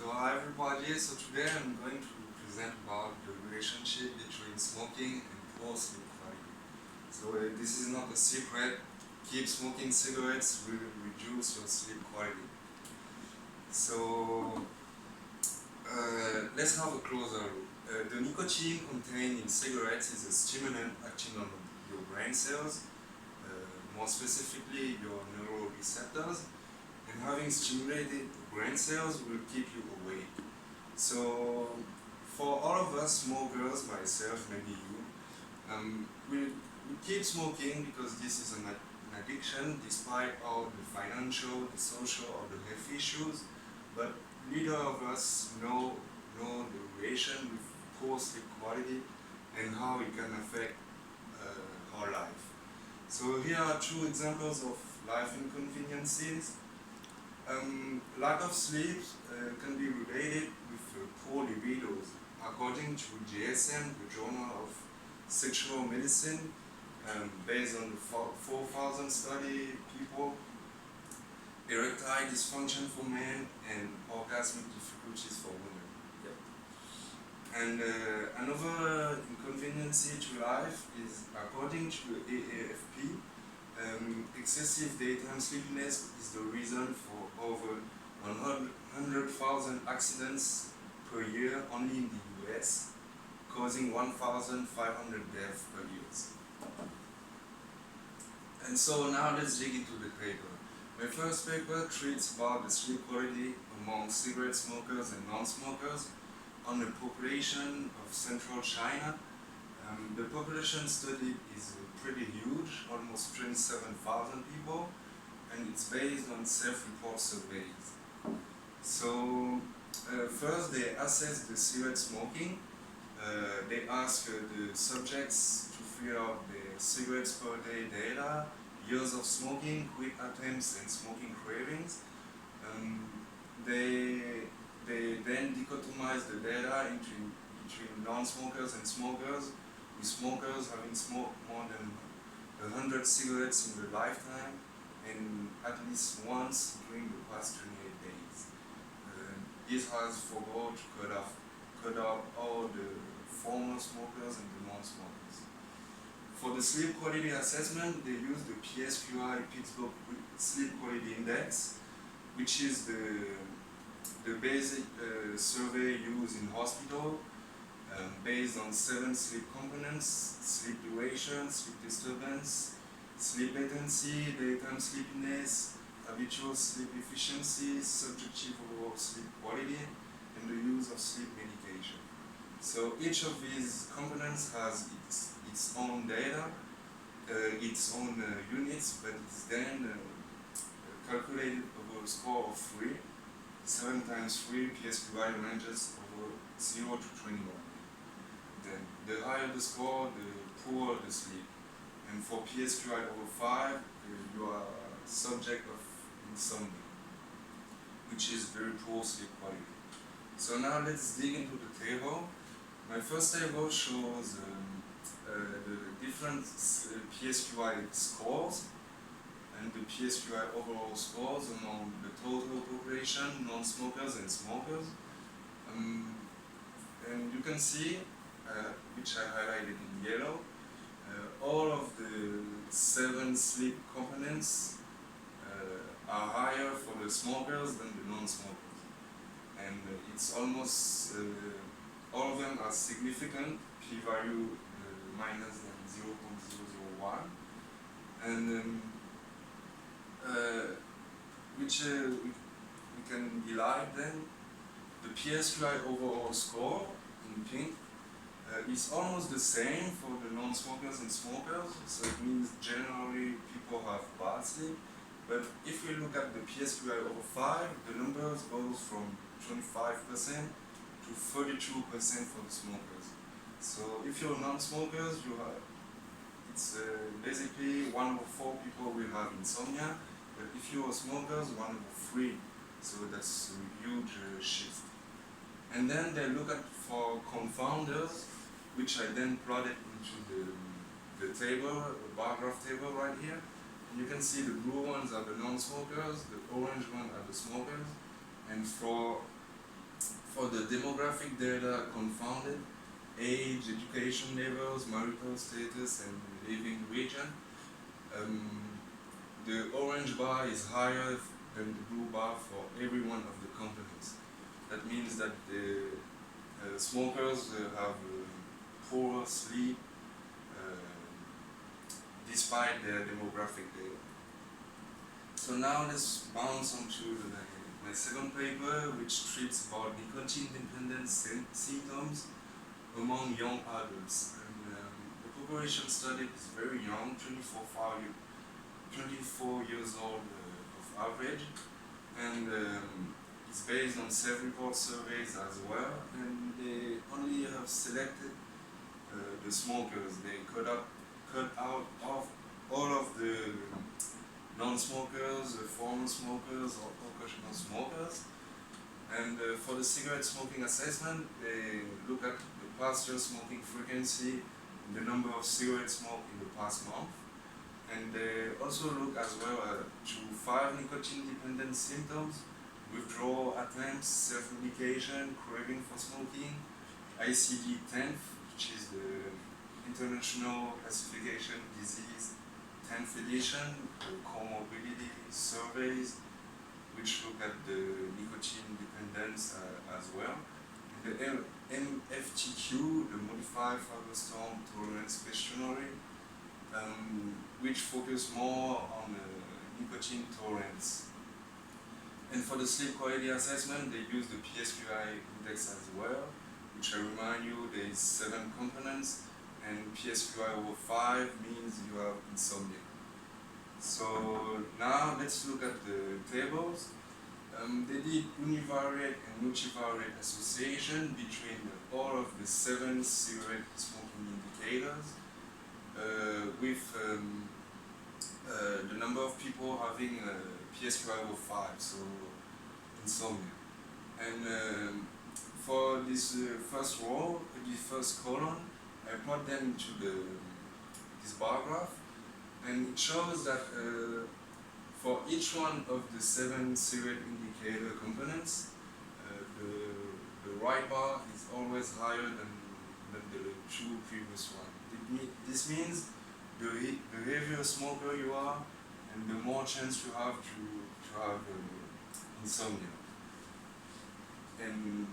So hi everybody, so today I'm going to present about the relationship between smoking and poor sleep quality. So this is not a secret, keep smoking cigarettes will reduce your sleep quality. So let's have a closer look. The nicotine contained in cigarettes is a stimulant acting on your brain cells, more specifically your neuroreceptors, and having stimulated brain cells will keep you awake. So, for all of us smokers, myself, maybe you, we keep smoking because this is an addiction despite all the financial, the social, or the health issues. But neither of us know the relation with poor sleep quality and how it can affect our life. So here are two examples of life inconveniences. Lack of sleep can be related with poor libidos. According to GSM, the Journal of Sexual Medicine, based on the 4,000 study people, erectile dysfunction for men and orgasmic difficulties for women. Yep. And another inconvenience to life is, according to AAFP, excessive daytime sleepiness is the reason for over 100,000 accidents per year only in the US, causing 1,500 deaths per year. And so now let's dig into the paper. My first paper treats about the sleep quality among cigarette smokers and non-smokers on the population of central China. The population studied is pretty huge, almost 27,000 people, and it's based on self-report surveys. So first they assess the cigarette smoking. They ask the subjects to fill out their cigarettes per day data, years of smoking, quit attempts, and smoking cravings. They then dichotomize the data between non-smokers and smokers, with smokers having smoked more than 100 cigarettes in their lifetime and at least once during the past 28 days. This has for goal to cut out all the former smokers and the non-smokers. For the sleep quality assessment, they use the PSQI Pittsburgh Sleep Quality Index, which is the basic survey used in hospital, based on 7 sleep components: sleep duration, sleep disturbance, sleep latency, daytime sleepiness, habitual sleep efficiency, subjective overall sleep quality, and the use of sleep medication. So each of these components has its own data, its own units, but it's then calculated over a score of 3. 7 times 3 PSQI ranges over 0 to 21. Then the higher the score, the poorer the sleep. And for PSQI over 5, you are subject of insomnia, which is very poor sleep quality. So now let's dig into the table. My first table shows the different PSQI scores and the PSQI overall scores among the total population, non-smokers and smokers. And you can see, which I highlighted in yellow, all of the 7 sleep components are higher for the smokers than the non-smokers. And it's almost, all of them are significant, p-value minus than 0.001. And which we can derive then. The PSQI overall score in pink is almost the same for the non-smokers and smokers, so it means generally people have bad sleep. But if we look at the PSQI over 5, the numbers goes from 25% to 32% for the smokers. So if you're non-smokers, it's basically 1 over 4 people will have insomnia, but if you're smokers, 1 over 3. So that's a huge shift. And then they look at for confounders, which I then plotted into the table, the bar graph table right here. And you can see the blue ones are the non-smokers, the orange ones are the smokers, and for the demographic data confounded, age, education levels, marital status, and living region. The orange bar is higher than the blue bar for every one of the companies. That means that the smokers have poorer sleep despite their demographic data. So now let's bounce onto my second paper, which treats about nicotine-dependent symptoms among young adults. And the population studied is very young, 24 years old of average, and it's based on self-report surveys as well, and they only have selected the smokers. They cut out of all of the non-smokers, former smokers, or occasional smokers. And for the cigarette smoking assessment, they look at the past year smoking frequency, the number of cigarettes smoked in the past month. And they also look as well to 5 nicotine-dependent symptoms: withdrawal attempts, self-medication, craving for smoking, ICD-10, which is the International Classification Disease 10th edition, the comorbidity surveys, which look at the nicotine dependence as well. And the MFTQ, the Modified Fibrostone Tolerance Questionnaire, which focus more on nicotine tolerance. And for the sleep quality assessment, they use the PSQI index as well, which I remind you there is 7 components, and PSQI over 5 means you have insomnia. So now let's look at the tables. They did univariate and multivariate association between all of the 7 cigarette smoking indicators with the number of people having PSQI over 5, so insomnia. And for this first row, the first column, I plot them into this bar graph, and it shows that for each one of the 7 cigarette indicator components, the right bar is always higher than the 2 previous ones. This means the heavier a smoker you are, and the more chance you have to have insomnia. And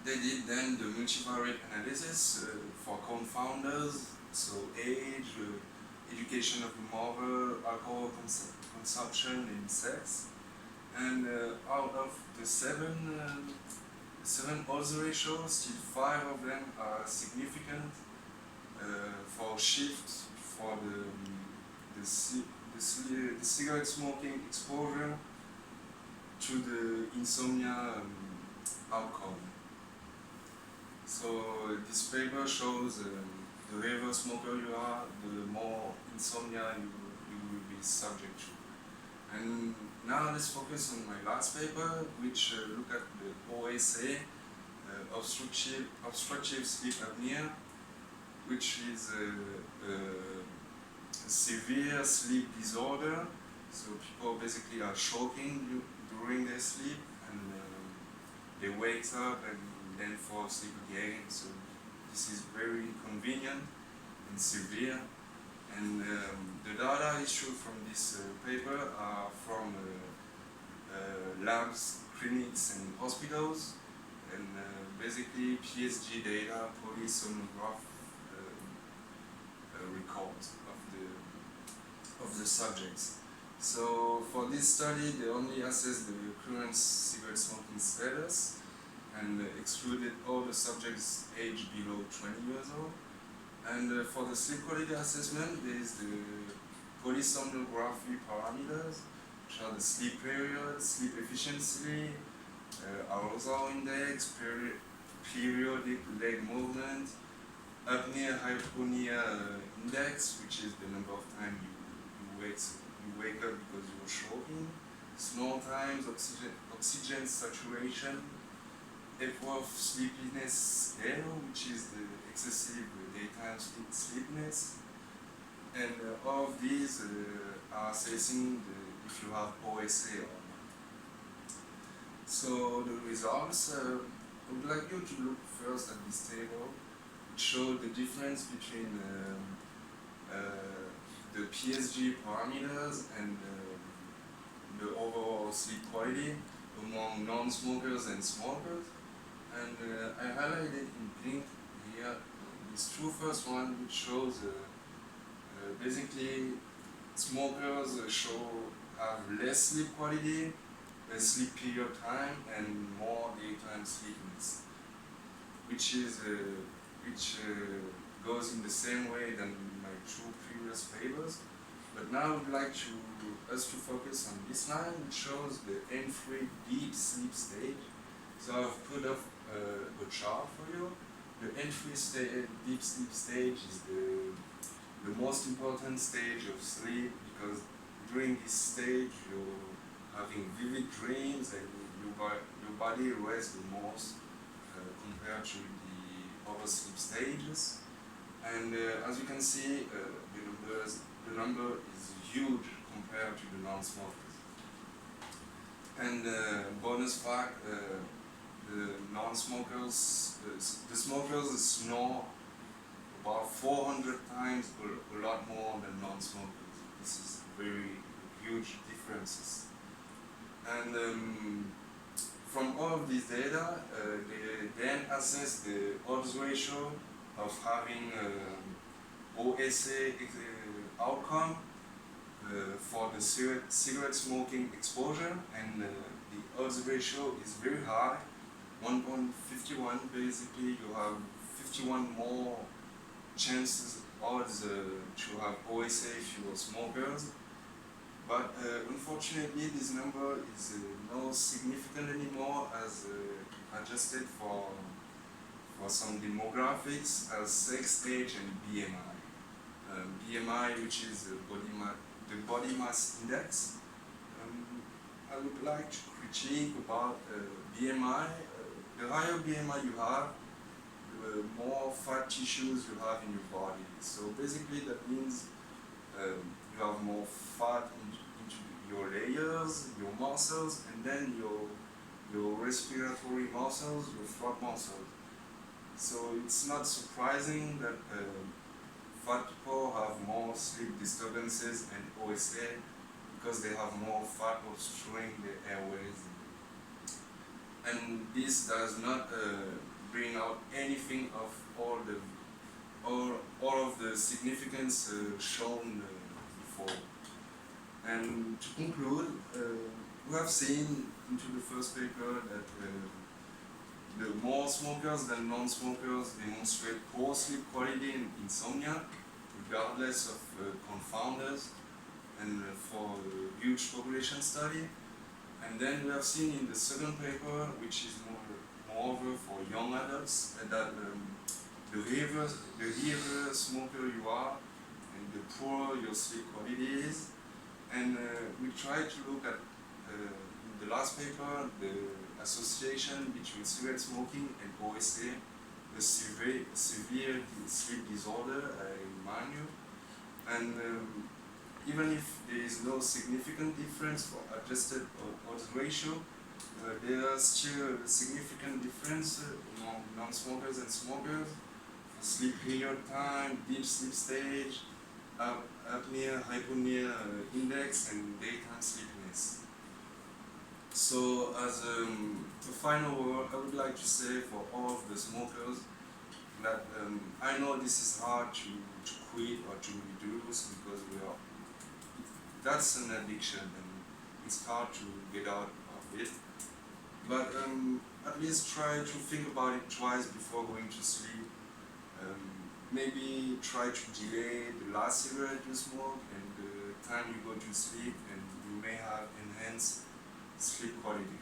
they did then the multivariate analysis for confounders, so age, education of the mother, alcohol consumption, and sex. And out of the 7 odds ratios, still 5 of them are significant for shift for the cigarette smoking exposure to the insomnia outcome. So this paper shows the heavier smoker you are, the more insomnia you will be subject to. And now let's focus on my last paper, which look at the OSA, obstructive sleep apnea, which is a severe sleep disorder. So people basically are choking during their sleep, and they wake up and then fall asleep again. So this is very inconvenient and severe. And the data issued from this paper are from labs, clinics, and hospitals, and basically PSG data, polysomnograph records of the subjects. So for this study, they only assessed the current cigarette smoking status and excluded all the subjects aged below 20 years old. And for the sleep quality assessment, there is the polysomnography parameters, which are the sleep period, sleep efficiency, arousal index, periodic leg movement, apnea-hypopnea index, which is the number of times you wake up because you were choking, snore times, oxygen saturation, Epworth sleepiness scale, which is the excessive daytime sleepiness, and all of these are assessing if you have OSA or not. So the results, I would like you to look first at this table. It shows the difference between the PSG parameters and the overall sleep quality among non-smokers and smokers. And I highlighted in pink here this two first one, which shows basically smokers have less sleep quality, less sleep period time, and more daytime sleepiness, which goes in the same way than my two previous papers. But now I would like us to focus on this line, which shows the N3 deep sleep stage. So I've put up a chart for you. The N3 deep sleep stage is the most important stage of sleep, because during this stage you're having vivid dreams and your body rests the most compared to the other sleep stages. And as you can see, the number is huge compared to the non-smokers. And bonus fact, the non-smokers, the smokers snore about 400 times a lot more than non-smokers. This is very huge differences. And from all of these data, they then assess the odds ratio of having OSA outcome for the cigarette smoking exposure, and the odds ratio is very high, 1.51. Basically, you have 51 more chances odds to have OSA if you are smokers. But unfortunately, this number is not significant anymore, as adjusted for some demographics as sex, age, and BMI. BMI, which is the body mass index. I would like to critique about BMI. The higher BMI you have, the more fat tissues you have in your body. So basically that means you have more fat into your layers, your muscles, and then your respiratory muscles, your throat muscles. So it's not surprising that fat people have more sleep disturbances and OSA, because they have more fat obstructing the airways. And this does not bring out anything of all of the significance shown before. And to conclude, we have seen into the first paper that the more smokers than non-smokers demonstrate poor sleep quality and insomnia, regardless of confounders, and for a huge population study. And then we have seen in the second paper, which is moreover for young adults, that the heavier smoker you are, and the poorer your sleep quality is. And we tried to look at, in the last paper, the association between cigarette smoking and OSA, a severe sleep disorder, I remind you. And even if there is no significant difference for adjusted odds ratio, there are still a significant difference among non-smokers and smokers for sleep period time, deep sleep stage, apnea, hypopnea index, and daytime sleepiness. So as a final word, I would like to say for all of the smokers that I know this is hard to quit or to reduce, because that's an addiction and it's hard to get out of it. But at least try to think about it twice before going to sleep. Maybe try to delay the last cigarette you smoke and the time you go to sleep, and you may have enhanced sleep quality.